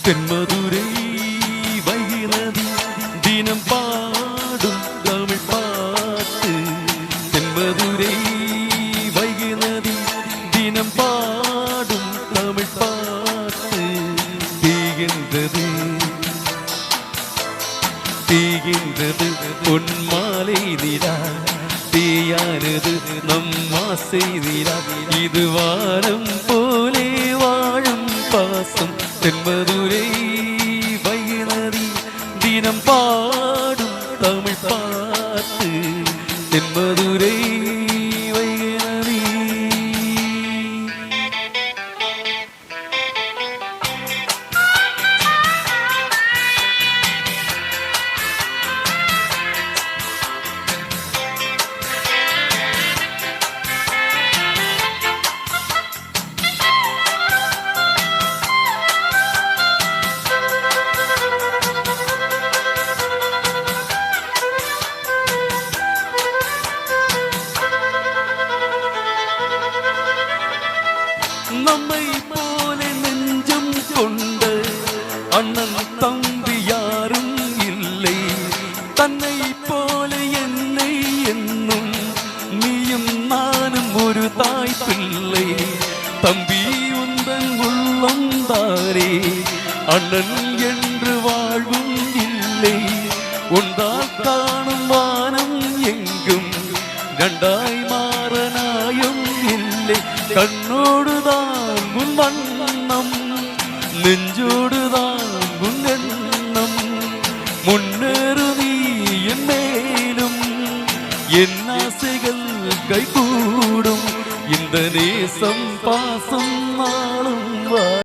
தென்மதுரை வைகிறது தினம் பாடும் தமிழ் பாட்டு. தென்மதுரை வைகிறது தினம் பாடும் தமிழ் பாட்டு. தீகின்றது தீகின்றது பொன் மாலை நிலா, தீயானது நம் ஆசை நிலா. இது வானம் போலே வாழும் பாசம். தென்மதுரை வைகிறது தினம் பாடும் தமிழ் பாட்டு. தென்மதுரை வைகிறது. நம்மை போல நெஞ்சம் கொண்ட அண்ணன் தம்பி யாரும் இல்லை. தன்னை போல என்னை என்னும் நீயும் நானும் ஒரு தாய் பிள்ளை. தம்பி உந்தன் உள்ளம் தாரே, அண்ணன் என்று வாழ்வும் இல்லை. ஒன்றால் காணும் வானம் எங்கும் இரண்டாய் மாற நாயம் இல்லை. கண்ணோடுதான் உன் வண்ணம், நெஞ்சோடுதான் உன் எண்ணம். முன்னேறு நீ என் மேலும், என் ஆசைகள் கைகூடும். இந்த நேசம் பாசம் நாளும்